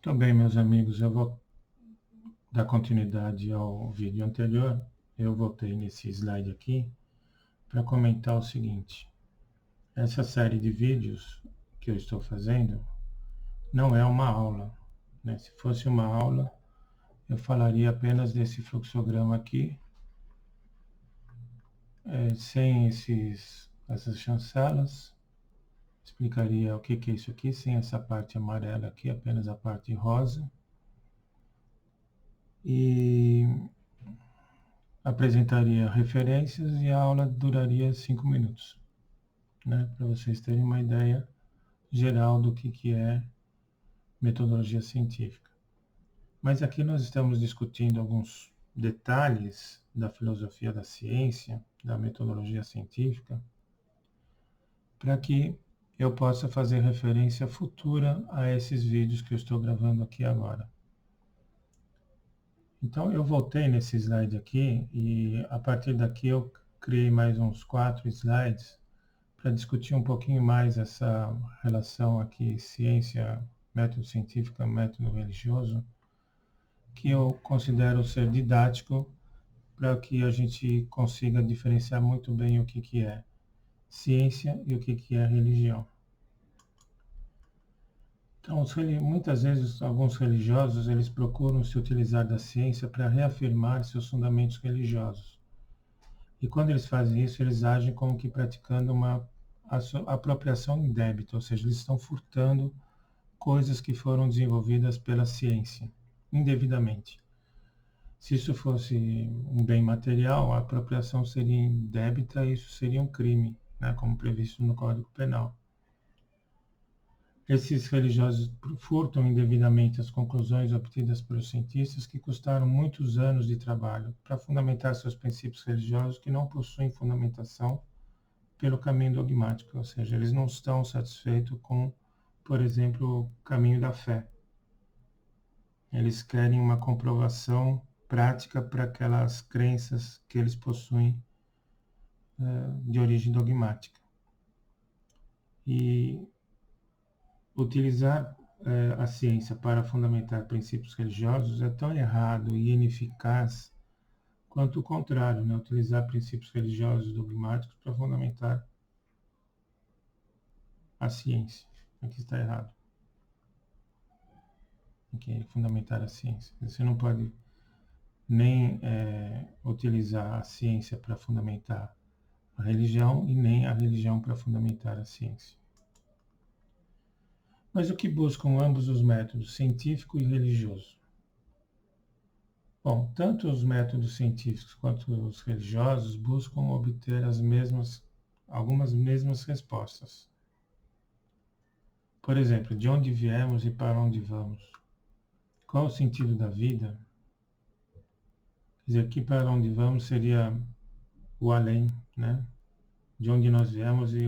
Muito bem, meus amigos, eu vou dar continuidade ao vídeo anterior. Eu voltei nesse slide aqui para comentar o seguinte. Essa série de vídeos que eu estou fazendo não é uma aula, né? Se fosse uma aula, eu falaria apenas desse fluxograma aqui, sem essas chancelas. Explicaria o que é isso aqui, sem essa parte amarela aqui, apenas a parte rosa. E apresentaria referências e a aula duraria 5 minutos, né? Para vocês terem uma ideia geral do que é metodologia científica. Mas aqui nós estamos discutindo alguns detalhes da filosofia da ciência, da metodologia científica, para que eu possa fazer referência futura a esses vídeos que eu estou gravando aqui agora. Então eu voltei nesse slide aqui e a partir daqui eu criei mais uns 4 slides para discutir um pouquinho mais essa relação aqui ciência, método científico, método religioso, que eu considero ser didático para que a gente consiga diferenciar muito bem o que é ciência e o que é religião. Então, muitas vezes, alguns religiosos, eles procuram se utilizar da ciência para reafirmar seus fundamentos religiosos. E quando eles fazem isso, eles agem como que praticando uma apropriação indébita, ou seja, eles estão furtando coisas que foram desenvolvidas pela ciência, indevidamente. Se isso fosse um bem material, a apropriação seria indébita e isso seria um crime, né, como previsto no Código Penal. Esses religiosos furtam indevidamente as conclusões obtidas pelos cientistas que custaram muitos anos de trabalho para fundamentar seus princípios religiosos que não possuem fundamentação pelo caminho dogmático, ou seja, eles não estão satisfeitos com, por exemplo, o caminho da fé. Eles querem uma comprovação prática para aquelas crenças que eles possuem de origem dogmática. E utilizar a ciência para fundamentar princípios religiosos é tão errado e ineficaz quanto o contrário, né? Utilizar princípios religiosos dogmáticos para fundamentar a ciência. Aqui está errado. Aqui, fundamentar a ciência. Você não pode nem utilizar a ciência para fundamentar a religião e nem a religião para fundamentar a ciência. Mas o que buscam ambos os métodos, científico e religioso? Bom, tanto os métodos científicos quanto os religiosos buscam obter algumas mesmas respostas. Por exemplo, de onde viemos e para onde vamos? Qual o sentido da vida? Quer dizer, aqui para onde vamos seria o além, né? De onde nós viemos e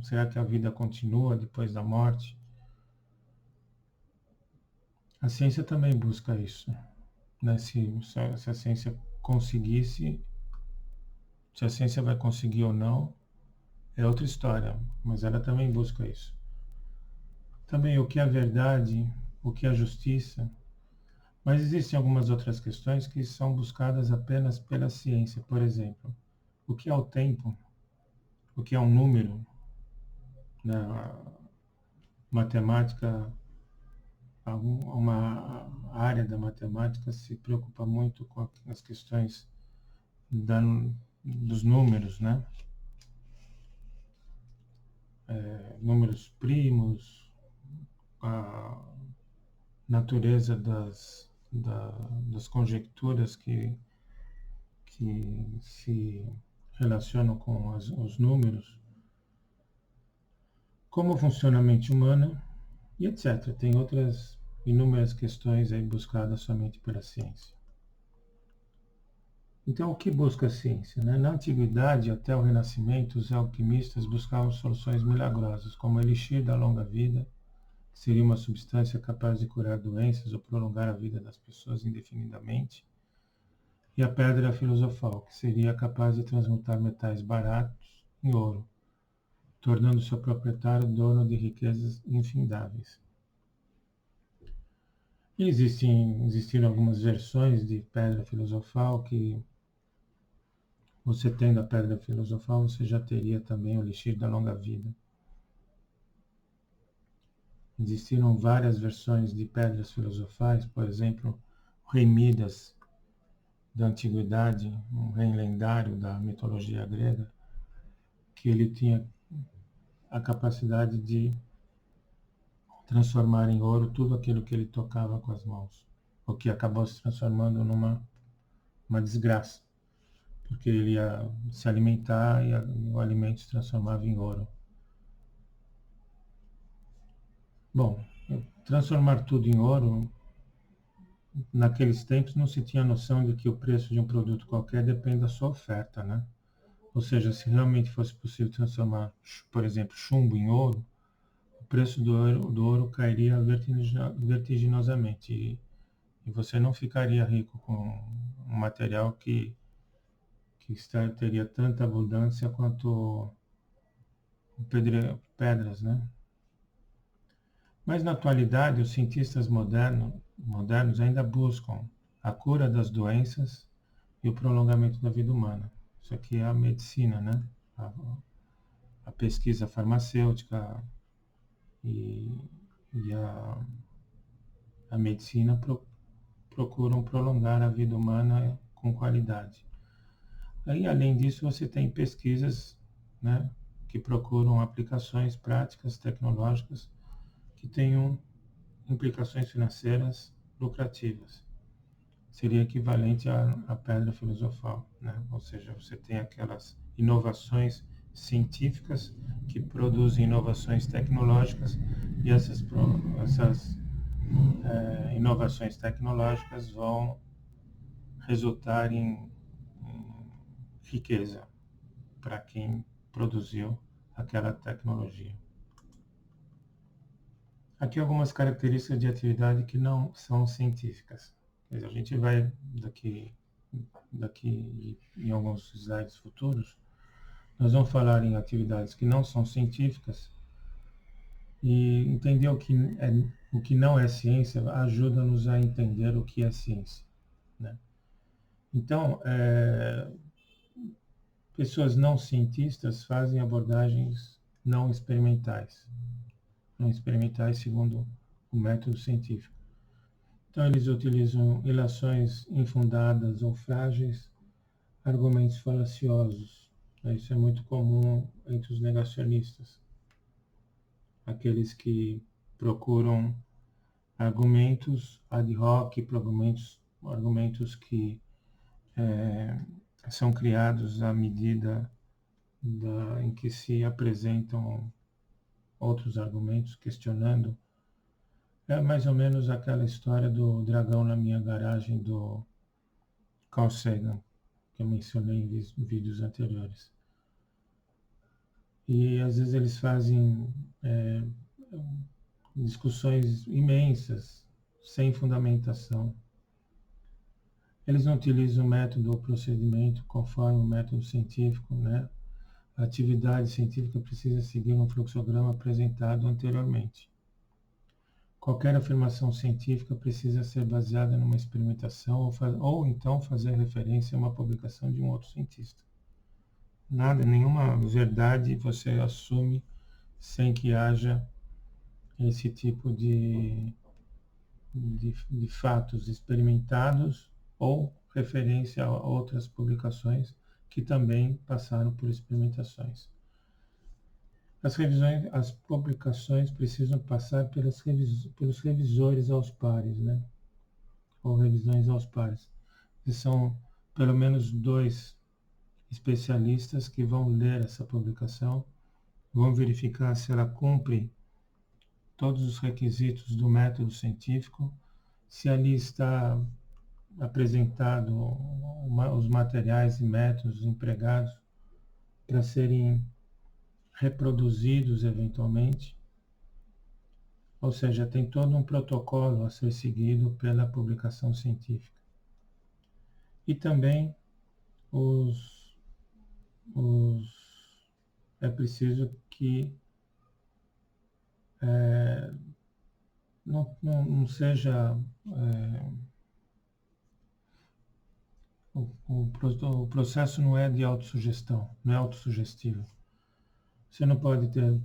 será que a vida continua depois da morte? A ciência também busca isso, né? Se a ciência conseguisse, se a ciência vai conseguir ou não, é outra história, mas ela também busca isso. Também o que é a verdade, o que é a justiça, mas existem algumas outras questões que são buscadas apenas pela ciência. Por exemplo, o que é o tempo, o que é um número, né? A matemática, uma área da matemática se preocupa muito com as questões dos números, né? Números primos, a natureza das conjecturas que se relacionam com os números, como funciona a mente humana e etc. Tem outras inúmeras questões aí buscadas somente pela ciência. Então, o que busca a ciência, né? Na antiguidade, até o Renascimento, os alquimistas buscavam soluções milagrosas, como o elixir da longa vida, que seria uma substância capaz de curar doenças ou prolongar a vida das pessoas indefinidamente, e a pedra filosofal, que seria capaz de transmutar metais baratos em ouro, tornando seu proprietário dono de riquezas infindáveis. Existiram algumas versões de pedra filosofal que você tendo a pedra filosofal, você já teria também o elixir da longa vida. Existiram várias versões de pedras filosofais, por exemplo, o rei Midas da antiguidade, um rei lendário da mitologia grega, que ele tinha a capacidade de transformar em ouro tudo aquilo que ele tocava com as mãos, o que acabou se transformando numa uma desgraça, porque ele ia se alimentar e o alimento se transformava em ouro. Bom, transformar tudo em ouro, naqueles tempos não se tinha noção de que o preço de um produto qualquer depende da sua oferta, né? Ou seja, se realmente fosse possível transformar, por exemplo, chumbo em ouro, o preço do ouro cairia vertiginosamente e você não ficaria rico com um material que teria tanta abundância quanto pedras, né? Mas na atualidade, os cientistas modernos ainda buscam a cura das doenças e o prolongamento da vida humana. Isso aqui é a medicina, né? A, a pesquisa farmacêutica e, e a medicina procuram prolongar a vida humana com qualidade. Aí, além disso, você tem pesquisas, né, que procuram aplicações práticas, tecnológicas, que tenham implicações financeiras lucrativas. Seria equivalente à pedra filosofal, né? Ou seja, você tem aquelas inovações científicas que produzem inovações tecnológicas e essas inovações tecnológicas vão resultar em riqueza para quem produziu aquela tecnologia. Aqui algumas características de atividade que não são científicas. A gente vai daqui em alguns slides futuros, nós vamos falar em atividades que não são científicas e entender o que não é ciência ajuda-nos a entender o que é ciência, né? Então, pessoas não cientistas fazem abordagens não experimentais segundo o método científico. Então, eles utilizam ilações infundadas ou frágeis, argumentos falaciosos. Isso é muito comum entre os negacionistas, aqueles que procuram argumentos ad hoc, argumentos que são criados à medida em que se apresentam outros argumentos questionando. É mais ou menos aquela história do dragão na minha garagem do Carl Sagan, que eu mencionei em vídeos anteriores. E às vezes eles fazem discussões imensas, sem fundamentação. Eles não utilizam o método ou procedimento conforme o método científico, né? A atividade científica precisa seguir um fluxograma apresentado anteriormente. Qualquer afirmação científica precisa ser baseada numa experimentação ou então fazer referência a uma publicação de um outro cientista. Nada, nenhuma verdade você assume sem que haja esse tipo de fatos experimentados ou referência a outras publicações que também passaram por experimentações. As publicações precisam passar pelos revisores aos pares, né? Ou revisões aos pares. E são pelo menos 2 especialistas que vão ler essa publicação, vão verificar se ela cumpre todos os requisitos do método científico, se ali está apresentado os materiais e métodos empregados para serem reproduzidos eventualmente. Ou seja, tem todo um protocolo a ser seguido pela publicação científica. E também é preciso que não seja o processo não é de autossugestão, não é autossugestivo. Você não pode ter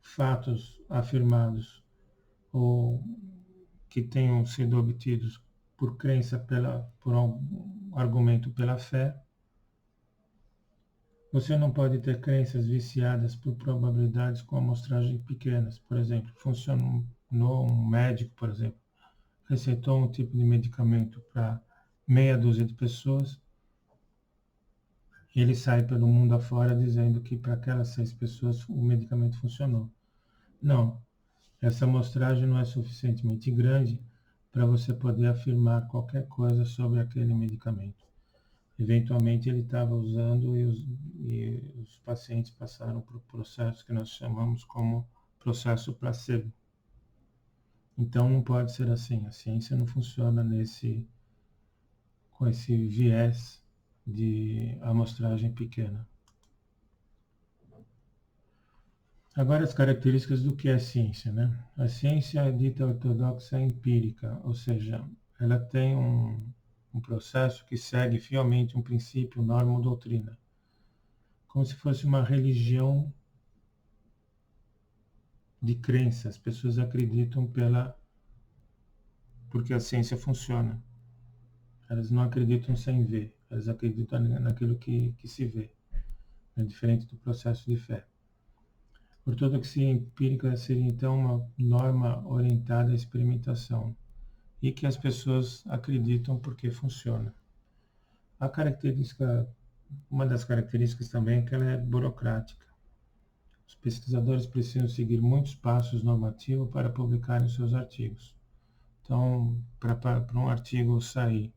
fatos afirmados ou que tenham sido obtidos por crença por um argumento pela fé. Você não pode ter crenças viciadas por probabilidades com amostragens pequenas. Por exemplo, funcionou um médico, por exemplo, receitou um tipo de medicamento para meia dúzia de pessoas, e ele sai pelo mundo afora dizendo que para aquelas 6 pessoas o medicamento funcionou. Não, essa amostragem não é suficientemente grande para você poder afirmar qualquer coisa sobre aquele medicamento. Eventualmente ele estava usando e os pacientes passaram por processo que nós chamamos como processo placebo. Então não pode ser assim. A ciência não funciona com esse viés de amostragem pequena. Agora as características do que é ciência, né? A ciência é dita ortodoxa empírica, ou seja, ela tem um processo que segue fielmente um princípio, norma ou doutrina, como se fosse uma religião de crença. As pessoas acreditam porque a ciência funciona. Elas não acreditam sem ver, elas acreditam naquilo que se vê. É diferente do processo de fé. Ortodoxia empírica seria então uma norma orientada à experimentação e que as pessoas acreditam porque funciona. Uma das características também é que ela é burocrática. Os pesquisadores precisam seguir muitos passos normativos para publicarem seus artigos. Então, para um artigo sair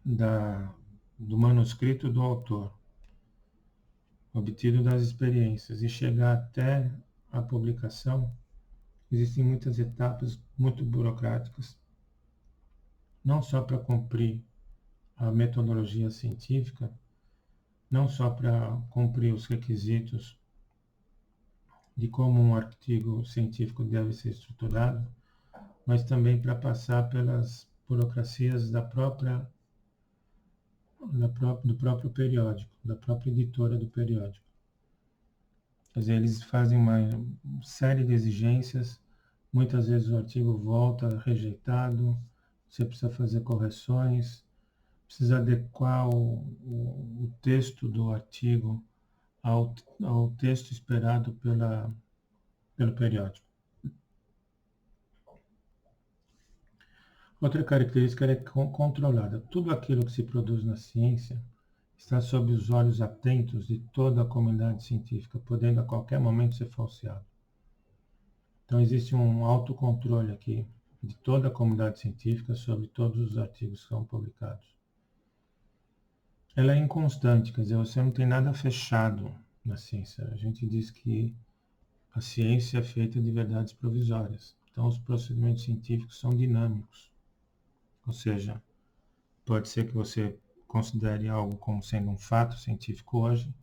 do manuscrito do autor, obtido das experiências, e chegar até a publicação, existem muitas etapas muito burocráticas, não só para cumprir a metodologia científica, não só para cumprir os requisitos de como um artigo científico deve ser estruturado, mas também para passar pelas burocracias do próprio periódico, da própria editora do periódico. Quer dizer, eles fazem uma série de exigências, muitas vezes o artigo volta rejeitado, você precisa fazer correções, precisa adequar o texto do artigo ao texto esperado pelo periódico. Outra característica é controlada. Tudo aquilo que se produz na ciência está sob os olhos atentos de toda a comunidade científica, podendo a qualquer momento ser falseado. Então existe um autocontrole aqui de toda a comunidade científica sobre todos os artigos que são publicados. Ela é inconstante, quer dizer, você não tem nada fechado na ciência. A gente diz que a ciência é feita de verdades provisórias. Então os procedimentos científicos são dinâmicos. Ou seja, pode ser que você considere algo como sendo um fato científico hoje,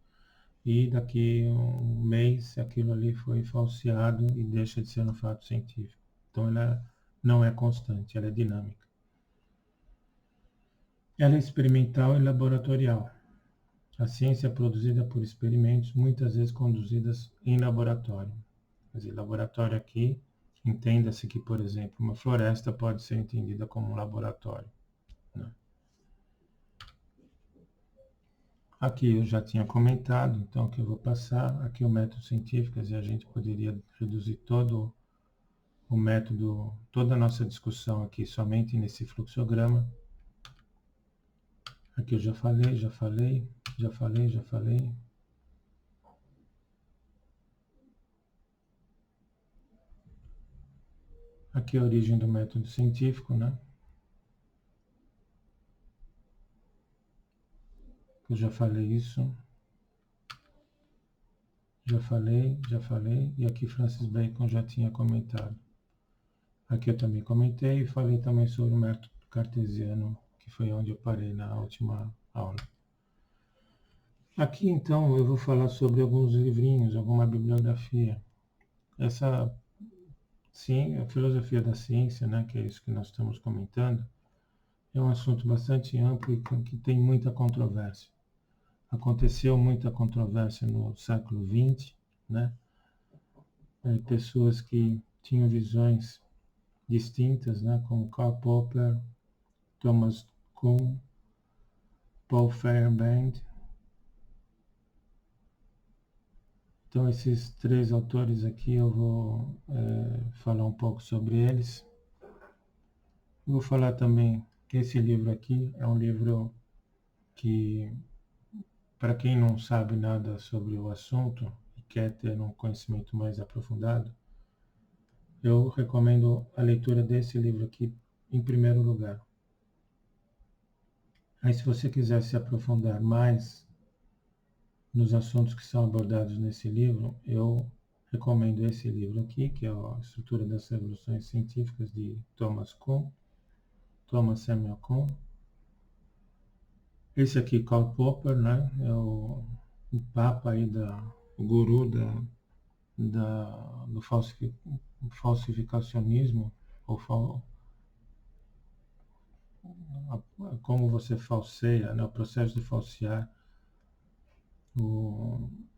e daqui a um mês aquilo ali foi falseado e deixa de ser um fato científico. Então ela não é constante, ela é dinâmica. Ela é experimental e laboratorial. A ciência é produzida por experimentos, muitas vezes conduzidas em laboratório. Quer dizer, laboratório aqui, entenda-se que, por exemplo, uma floresta pode ser entendida como um laboratório, né? Aqui eu já tinha comentado, então que eu vou passar. Aqui o método científico, quer dizer, a gente poderia reduzir todo o método, toda a nossa discussão aqui somente nesse fluxograma. Aqui eu já falei. Aqui é a origem do método científico, né? Eu já falei isso. Já falei. E aqui Francis Bacon já tinha comentado. Aqui eu também comentei e falei também sobre o método cartesiano, que foi onde eu parei na última aula. Aqui então eu vou falar sobre alguns livrinhos, alguma bibliografia. Essa Sim, a filosofia da ciência, né, que é isso que nós estamos comentando, é um assunto bastante amplo e que tem muita controvérsia. Aconteceu muita controvérsia no século XX, né? Pessoas que tinham visões distintas, né, como Karl Popper, Thomas Kuhn, Paul Feyerabend. Então, esses três autores aqui eu vou falar um pouco sobre eles. Vou falar também que esse livro aqui é um livro que, para quem não sabe nada sobre o assunto e quer ter um conhecimento mais aprofundado, eu recomendo a leitura desse livro aqui em primeiro lugar. Aí, se você quiser se aprofundar mais nos assuntos que são abordados nesse livro, eu recomendo esse livro aqui, que é a Estrutura das Revoluções Científicas, de Thomas Samuel Kuhn. Esse aqui, Karl Popper, né, é o papa aí, o guru do falsificacionismo, ou como você falseia, né, o processo de falsear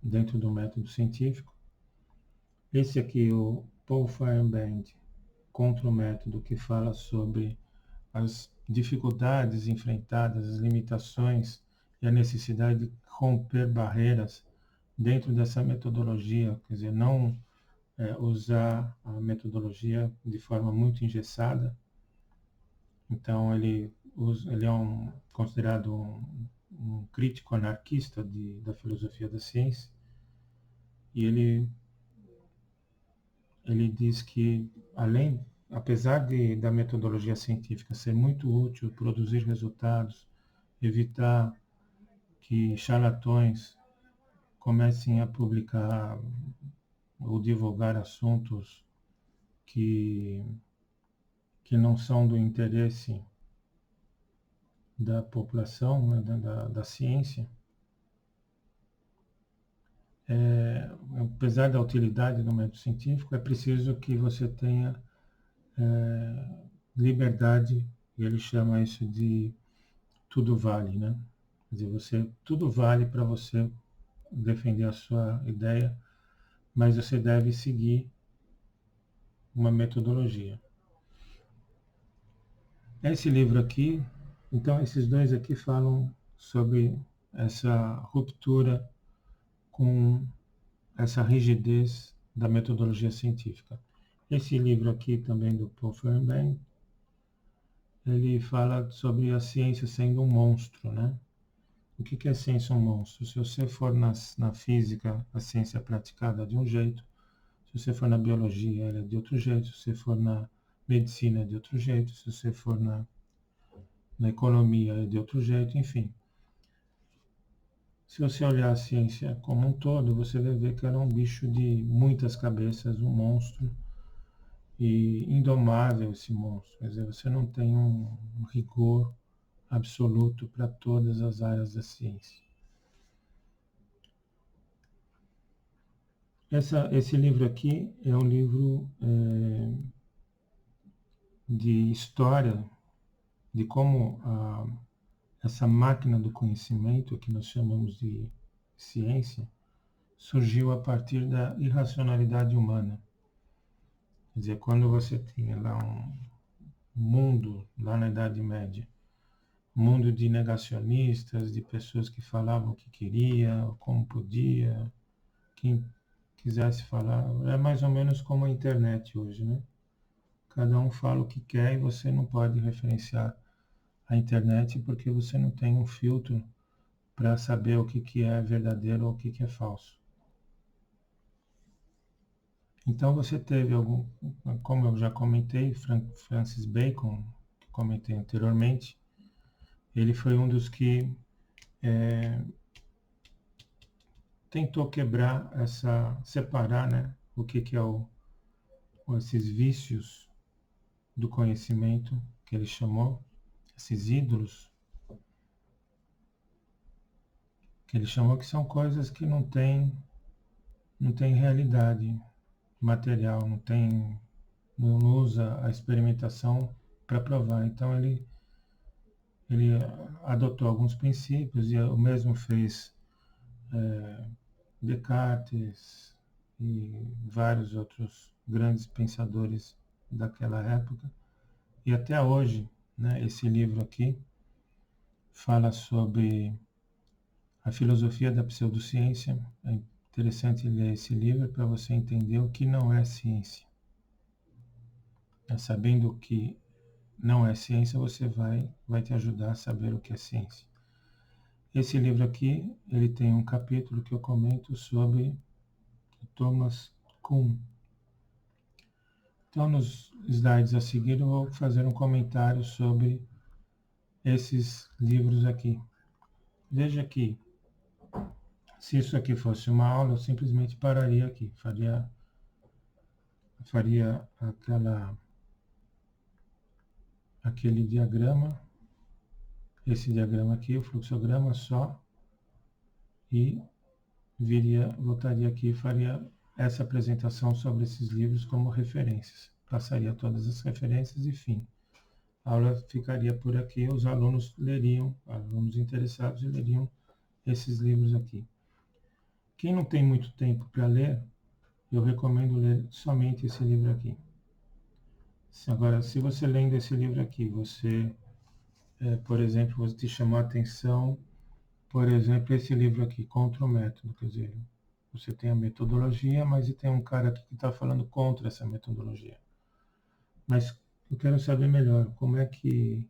dentro do método científico. Esse aqui, o Paul Feyerabend, contra o método, que fala sobre as dificuldades enfrentadas, as limitações e a necessidade de romper barreiras dentro dessa metodologia, quer dizer, não usar a metodologia de forma muito engessada. Então, ele é considerado um crítico anarquista da filosofia da ciência, e ele diz que, apesar da metodologia científica ser muito útil, produzir resultados, evitar que charlatões comecem a publicar ou divulgar assuntos que, que não são do interesse da população, né, da ciência, apesar da utilidade do método científico, é preciso que você tenha liberdade, e ele chama isso de tudo vale, né? Quer dizer, tudo vale para você defender a sua ideia, mas você deve seguir uma metodologia. Esse livro aqui, então esses dois aqui falam sobre essa ruptura com essa rigidez da metodologia científica. Esse livro aqui também do Paul Feyerabend, ele fala sobre a ciência sendo um monstro, né? O que é a ciência um monstro? Se você for na física, a ciência é praticada de um jeito. Se você for na biologia, ela é de outro jeito. Se você for na medicina, é de outro jeito. Se você for na economia, é de outro jeito. Enfim, se você olhar a ciência como um todo, você vai ver que ela é um bicho de muitas cabeças, um monstro, e indomável esse monstro. Quer dizer, você não tem um rigor absoluto para todas as áreas da ciência. Esse livro aqui é um livro de história de como essa máquina do conhecimento, que nós chamamos de ciência, surgiu a partir da irracionalidade humana. Quer dizer, quando você tinha lá um mundo, lá na Idade Média, um mundo de negacionistas, de pessoas que falavam o que queria, como podia, quem quisesse falar, é mais ou menos como a internet hoje, né? Cada um fala o que quer e você não pode referenciar a internet porque você não tem um filtro para saber o que é verdadeiro ou o que é falso. Então você teve como eu já comentei, Francis Bacon, que comentei anteriormente, ele foi um dos que tentou separar, né, o que é esses vícios do conhecimento, que ele chamou, esses ídolos, que ele chamou que são coisas que não tem realidade material, não tem não usa a experimentação para provar. Então ele adotou alguns princípios e o mesmo fez Descartes e vários outros grandes pensadores daquela época. E até hoje, né, esse livro aqui fala sobre a filosofia da pseudociência. É interessante ler esse livro para você entender o que não é ciência. Sabendo o que não é ciência, você vai te ajudar a saber o que é ciência. Esse livro aqui, ele tem um capítulo que eu comento sobre Thomas Kuhn. Então, nos slides a seguir, eu vou fazer um comentário sobre esses livros aqui. Veja que, se isso aqui fosse uma aula, eu simplesmente pararia aqui, faria aquele diagrama, esse diagrama aqui, o fluxograma só, e voltaria aqui e faria essa apresentação sobre esses livros como referências. Passaria todas as referências e fim. A aula ficaria por aqui, os alunos interessados leriam esses livros aqui. Quem não tem muito tempo para ler, eu recomendo ler somente esse livro aqui. Agora, se você lendo esse livro aqui, você, por exemplo, você te chamou a atenção, por exemplo, esse livro aqui, Contra o Método, quer dizer, você tem a metodologia, mas tem um cara aqui que está falando contra essa metodologia. Mas eu quero saber melhor, como é que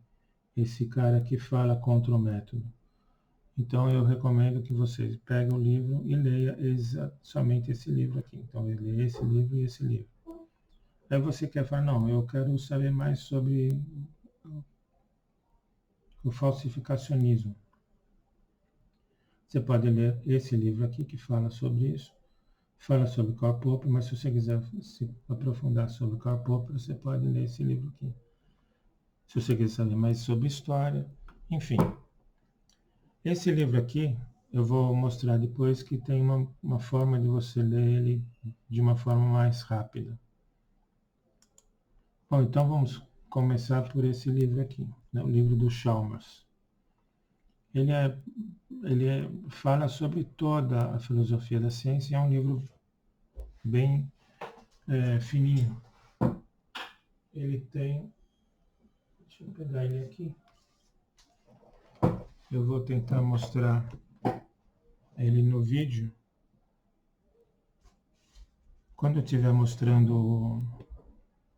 esse cara aqui fala contra o método? Então eu recomendo que vocês peguem o livro e leia somente esse livro aqui. Então ele lê esse livro e esse livro. Aí você quer falar, não, eu quero saber mais sobre o falsificacionismo. Você pode ler esse livro aqui que fala sobre isso, fala sobre Karl Popper, mas se você quiser se aprofundar sobre Karl Popper, você pode ler esse livro aqui. Se você quiser saber mais sobre história, enfim. Esse livro aqui, eu vou mostrar depois que tem uma forma de você ler ele de uma forma mais rápida. Bom, então vamos começar por esse livro aqui, né, o livro do Chalmers. Ele fala sobre toda a filosofia da ciência, é um livro bem fininho. Ele tem... Deixa eu pegar ele aqui. Eu vou tentar mostrar ele no vídeo. Quando eu estiver mostrando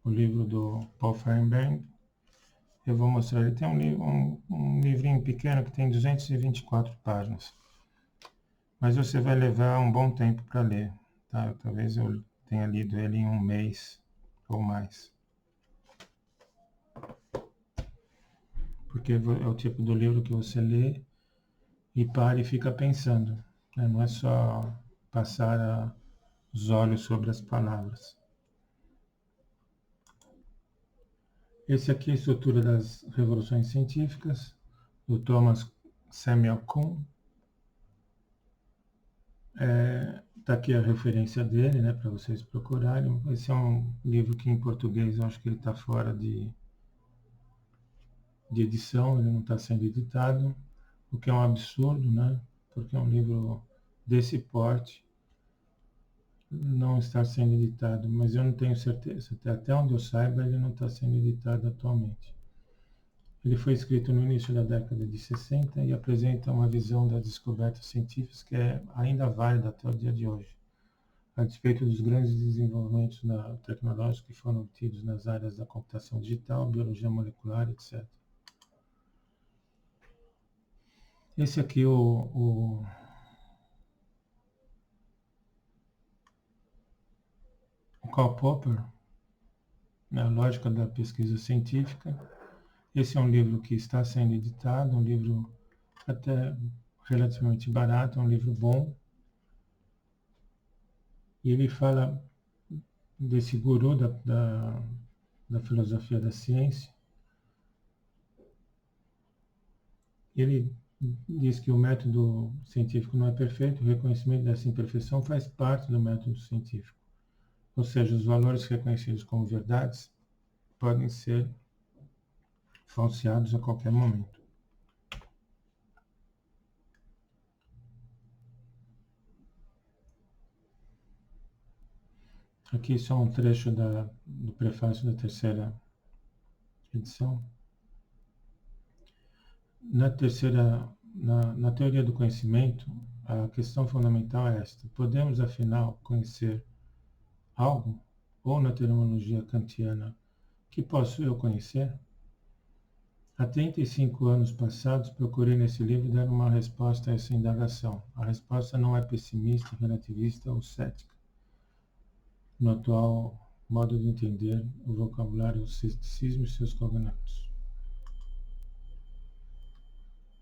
o livro do Paul Feyerabend, eu vou mostrar. Ele tem um livrinho pequeno que tem 224 páginas. Mas você vai levar um bom tempo para ler. Tá? Talvez eu tenha lido ele em um mês ou mais. Porque é o tipo do livro que você lê e para e fica pensando. Né? Não é só passar os olhos sobre as palavras. Esse aqui é a estrutura das revoluções científicas, do Thomas Samuel Kuhn. Está aqui a referência dele, né, para vocês procurarem. Esse é um livro que em português eu acho que ele está fora de edição, ele não está sendo editado, o que é um absurdo, né, porque é um livro desse porte não está sendo editado, mas eu não tenho certeza, até onde eu saiba ele não está sendo editado atualmente. Ele foi escrito no início da década de 60 e apresenta uma visão das descobertas científicas que é ainda válida até o dia de hoje, a despeito dos grandes desenvolvimentos tecnológicos que foram obtidos nas áreas da computação digital, biologia molecular, etc. Esse aqui o Karl Popper, né, a lógica da pesquisa científica. Esse é um livro que está sendo editado, um livro até relativamente barato, um livro bom. E ele fala desse guru da filosofia da ciência. Ele diz que o método científico não é perfeito, o reconhecimento dessa imperfeição faz parte do método científico. Ou seja, os valores reconhecidos como verdades podem ser falseados a qualquer momento. Aqui só um trecho do prefácio da terceira edição. Na teoria do conhecimento, a questão fundamental é esta: podemos, afinal, conhecer algo? Ou, na terminologia kantiana, que posso eu conhecer? Há 35 anos passados, procurei nesse livro dar uma resposta a essa indagação. A resposta não é pessimista, relativista ou cética. No atual modo de entender o vocabulário, o ceticismo e seus cognatos.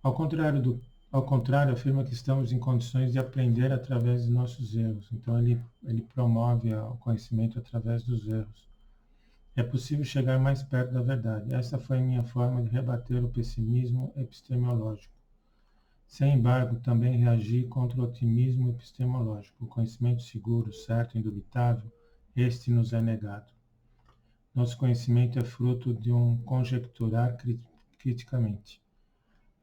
Ao contrário, afirma que estamos em condições de aprender através de nossos erros. Então, ele promove o conhecimento através dos erros. É possível chegar mais perto da verdade. Essa foi minha forma de rebater o pessimismo epistemológico. Sem embargo, também reagi contra o otimismo epistemológico. O conhecimento seguro, certo, indubitável, este nos é negado. Nosso conhecimento é fruto de um conjecturar criticamente.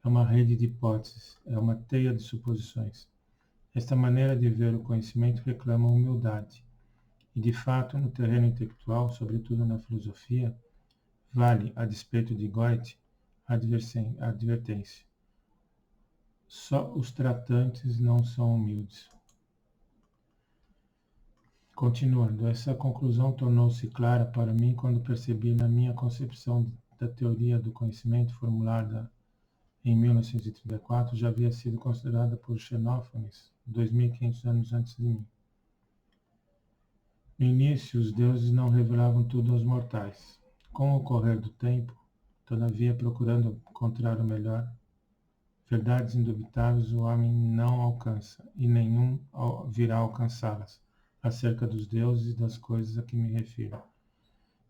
É uma rede de hipóteses, é uma teia de suposições. Esta maneira de ver o conhecimento reclama humildade. E, de fato, no terreno intelectual, sobretudo na filosofia, vale, a despeito de Goethe, a advertência. Só os tratantes não são humildes. Continuando, essa conclusão tornou-se clara para mim quando percebi na minha concepção da teoria do conhecimento formulada em 1934, já havia sido considerada por Xenófanes 2.500 anos antes de mim. No início, os deuses não revelavam tudo aos mortais. Com o correr do tempo, todavia, procurando encontrar o melhor, verdades indubitáveis o homem não alcança, e nenhum virá alcançá-las, acerca dos deuses e das coisas a que me refiro.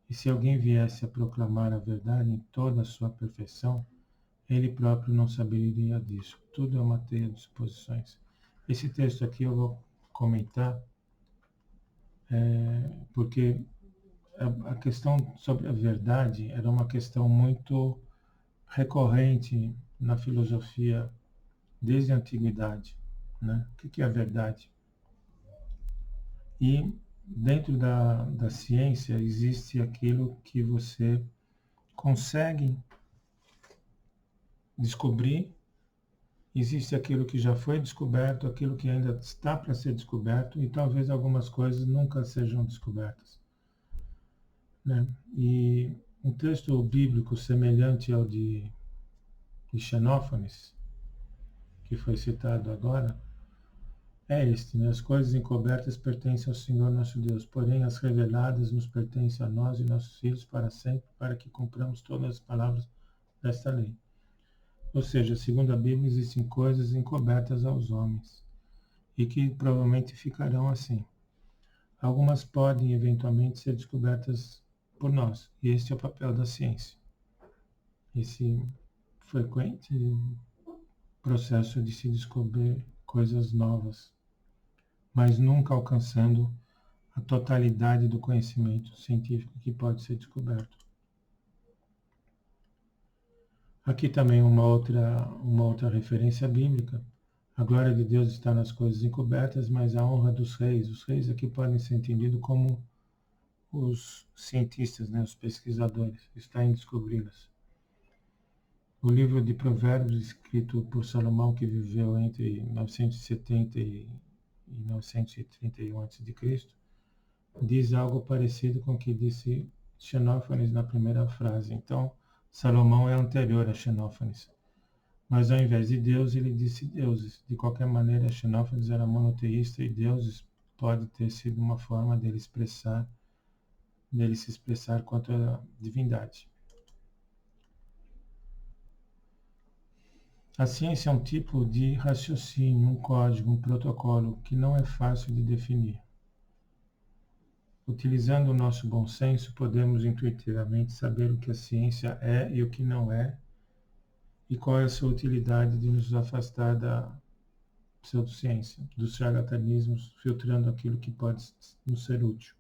E se alguém viesse a proclamar a verdade em toda a sua perfeição, ele próprio não saberia disso. Tudo é uma teia de suposições. Esse texto aqui eu vou comentar, porque a questão sobre a verdade era uma questão muito recorrente na filosofia desde a antiguidade, né? O que é a verdade? E dentro da ciência existe aquilo que você consegue descobrir, existe aquilo que já foi descoberto, aquilo que ainda está para ser descoberto, e talvez algumas coisas nunca sejam descobertas, né? E um texto bíblico semelhante ao de Xenófanes, que foi citado agora, é este, né? As coisas encobertas pertencem ao Senhor nosso Deus, porém as reveladas nos pertencem a nós e nossos filhos para sempre, para que cumpramos todas as palavras desta lei. Ou seja, segundo a Bíblia, existem coisas encobertas aos homens e que provavelmente ficarão assim. Algumas podem eventualmente ser descobertas por nós, e este é o papel da ciência. Esse frequente processo de se descobrir coisas novas, mas nunca alcançando a totalidade do conhecimento científico que pode ser descoberto. Aqui também uma outra referência bíblica. A glória de Deus está nas coisas encobertas, mas a honra dos reis. Os reis aqui podem ser entendidos como os cientistas, né, os pesquisadores, está em descobri-las. O livro de Provérbios, escrito por Salomão, que viveu entre 970 e 931 a.C., diz algo parecido com o que disse Xenófanes na primeira frase. Então, Salomão é anterior a Xenófanes. Mas ao invés de Deus, ele disse deuses. De qualquer maneira, Xenófanes era monoteísta e deuses pode ter sido uma forma dele se expressar quanto à divindade. A ciência é um tipo de raciocínio, um código, um protocolo que não é fácil de definir. Utilizando o nosso bom senso, podemos intuitivamente saber o que a ciência é e o que não é, e qual é a sua utilidade de nos afastar da pseudociência, dos charlatanismos, filtrando aquilo que pode nos ser útil.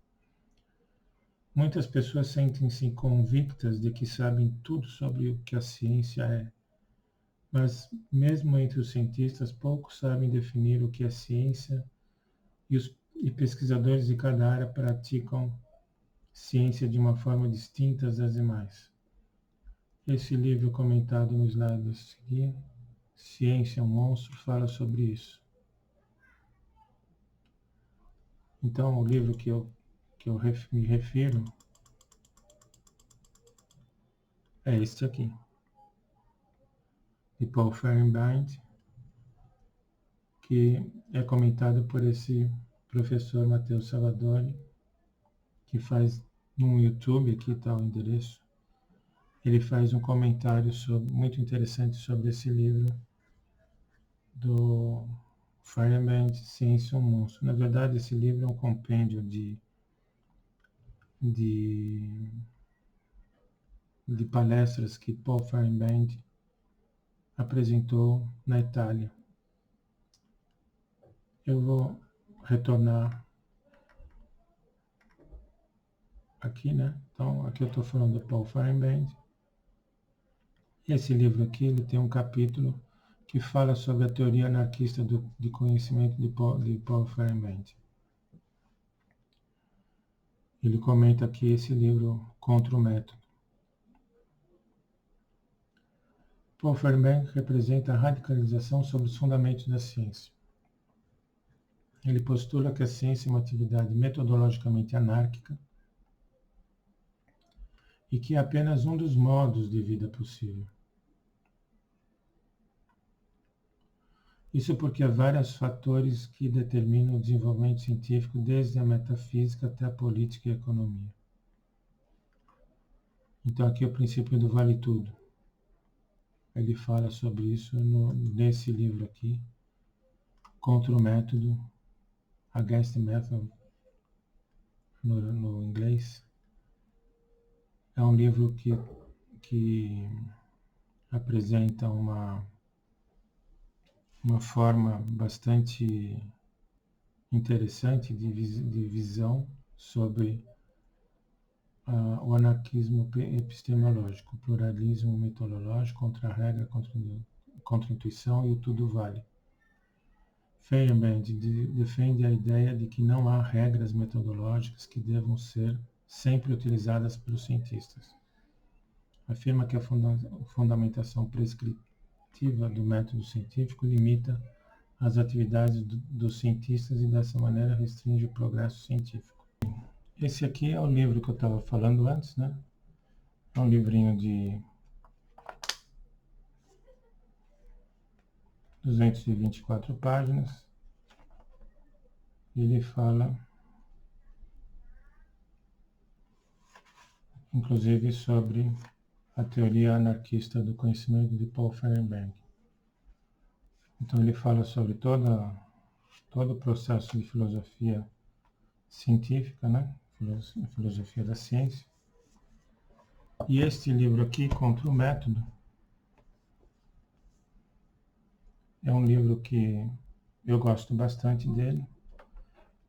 Muitas pessoas sentem-se convictas de que sabem tudo sobre o que a ciência é, mas mesmo entre os cientistas, poucos sabem definir o que é ciência e pesquisadores de cada área praticam ciência de uma forma distinta das demais. Esse livro comentado no slide a seguir, Ciência é um Monstro, fala sobre isso. Então, o livro que eu me refiro é este aqui, de Paul Fehrenbein, que é comentado por esse professor Matheus Salvadori, que faz no YouTube, aqui está o endereço, ele faz um comentário muito interessante sobre esse livro do Fehrenbein, Ciência é um Monstro. Na verdade, esse livro é um compêndio de palestras que Paul Fehrenbein apresentou na Itália. Eu vou retornar aqui, né? Então, aqui eu estou falando do Paul Fehrenbein. Esse livro aqui, ele tem um capítulo que fala sobre a teoria anarquista de conhecimento de Paul Fehrenbein. Ele comenta aqui esse livro Contra o Método. Paul Fehrenbein representa a radicalização sobre os fundamentos da ciência. Ele postula que a ciência é uma atividade metodologicamente anárquica e que é apenas um dos modos de vida possível. Isso porque há vários fatores que determinam o desenvolvimento científico, desde a metafísica até a política e a economia. Então aqui é o princípio do vale tudo. Ele fala sobre isso nesse livro aqui, Contra o Método, Against the Method, no inglês. É um livro que apresenta uma forma bastante interessante de visão sobre o anarquismo epistemológico, o pluralismo metodológico, contra a regra, contra a intuição e o tudo vale. Fehrenbein defende a ideia de que não há regras metodológicas que devam ser sempre utilizadas pelos cientistas. Afirma que a fundamentação prescritiva do método científico limita as atividades dos cientistas e dessa maneira restringe o progresso científico. Esse aqui é o livro que eu estava falando antes, né? É um livrinho de 224 páginas. Ele fala, inclusive, sobre a teoria anarquista do conhecimento de Paul Fehrenbein. Então ele fala sobre todo o processo de filosofia científica, né? Filosofia da ciência. E este livro aqui, Contra o Método, é um livro que eu gosto bastante dele,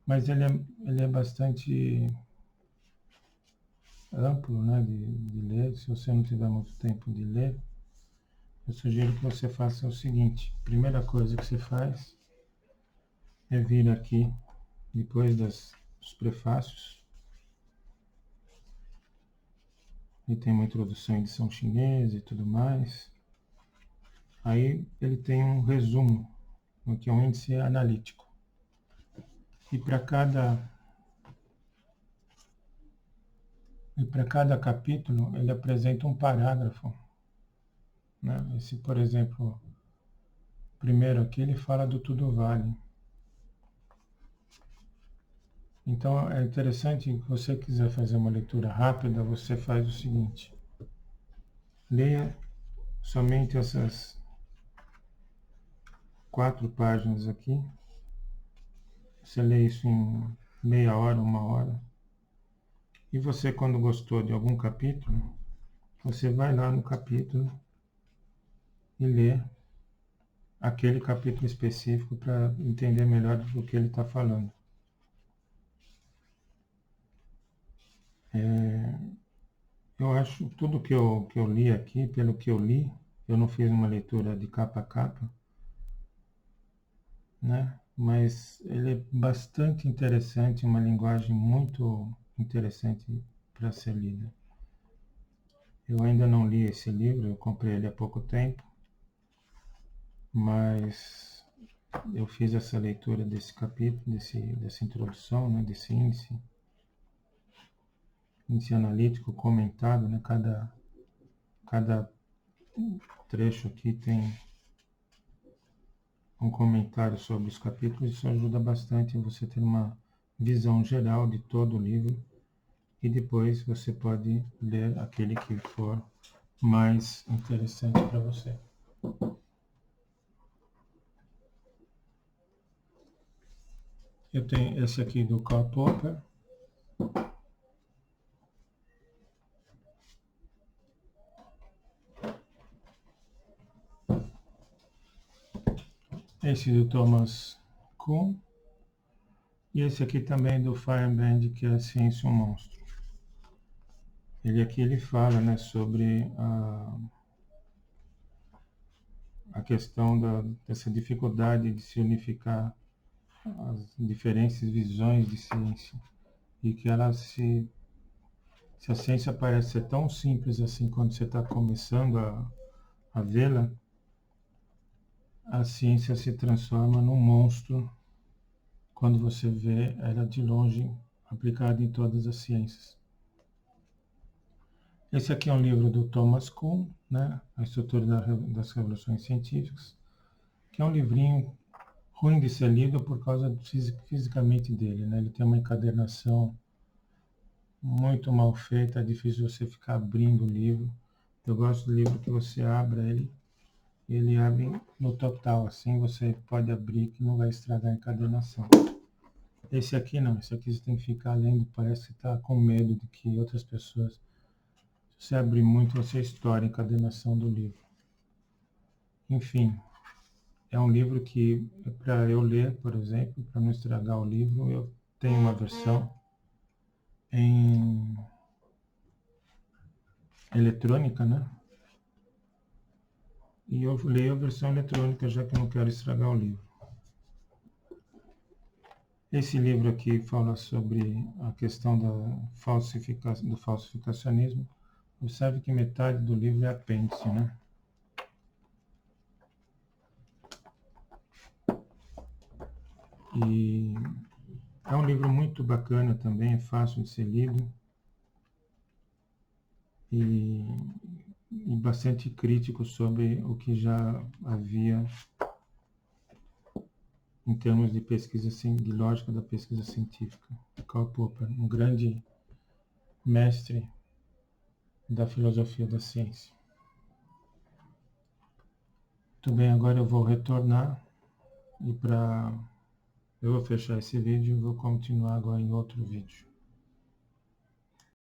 mas ele é bastante amplo, né, de ler. Se você não tiver muito tempo de ler, eu sugiro que você faça o seguinte: a primeira coisa que você faz é vir aqui, depois dos prefácios, e tem uma introdução em edição chinesa e tudo mais. Aí ele tem um resumo, que é um índice analítico. E para cada capítulo ele apresenta um parágrafo, né? Esse, por exemplo, primeiro aqui ele fala do tudo vale. Então é interessante, se você quiser fazer uma leitura rápida, você faz o seguinte: leia somente essas 4 páginas aqui. Você lê isso em meia hora, 1 hora. E você, quando gostou de algum capítulo, você vai lá no capítulo e lê aquele capítulo específico para entender melhor do que ele está falando. Eu acho tudo que eu li aqui, pelo que eu li, eu não fiz uma leitura de capa a capa, né? Mas ele é bastante interessante, uma linguagem muito interessante para ser lida. Eu ainda não li esse livro, eu comprei ele há pouco tempo, mas eu fiz essa leitura desse capítulo, dessa introdução, né, desse índice analítico comentado, né? Cada trecho aqui tem um comentário sobre os capítulos, isso ajuda bastante a você ter uma visão geral de todo o livro e depois você pode ler aquele que for mais interessante para você. Eu tenho esse aqui do Karl Popper. Esse do Thomas Kuhn. E esse aqui também do Feyerabend, que é a Ciência um Monstro. Ele fala, né, sobre a questão dessa dificuldade de se unificar as diferentes visões de ciência. E que se a ciência parece ser tão simples assim quando você está começando a vê-la, a ciência se transforma num monstro quando você vê ela de longe aplicada em todas as ciências. Esse aqui é um livro do Thomas Kuhn, né? A Estrutura das Revoluções Científicas, que é um livrinho ruim de ser lido por causa fisicamente dele, né? Ele tem uma encadernação muito mal feita, é difícil você ficar abrindo o livro. Eu gosto do livro que você abra ele, e ele abre no total, assim você pode abrir que não vai estragar a encadernação. Esse aqui não, esse aqui você tem que ficar lendo, parece que está com medo de que outras pessoas... Se você abrir muito, você estoura a encadernação do livro. Enfim, é um livro que, para eu ler, por exemplo, para não estragar o livro, eu tenho uma versão em eletrônica, né? E eu leio a versão eletrônica, já que eu não quero estragar o livro. Esse livro aqui fala sobre a questão do falsificacionismo. Observe que metade do livro é apêndice, né? E é um livro muito bacana também, é fácil de ser lido e bastante crítico sobre o que já havia em termos de pesquisa, de lógica da pesquisa científica. Karl Popper, um grande mestre da filosofia da ciência. Muito bem, agora eu vou retornar e eu vou fechar esse vídeo e vou continuar agora em outro vídeo.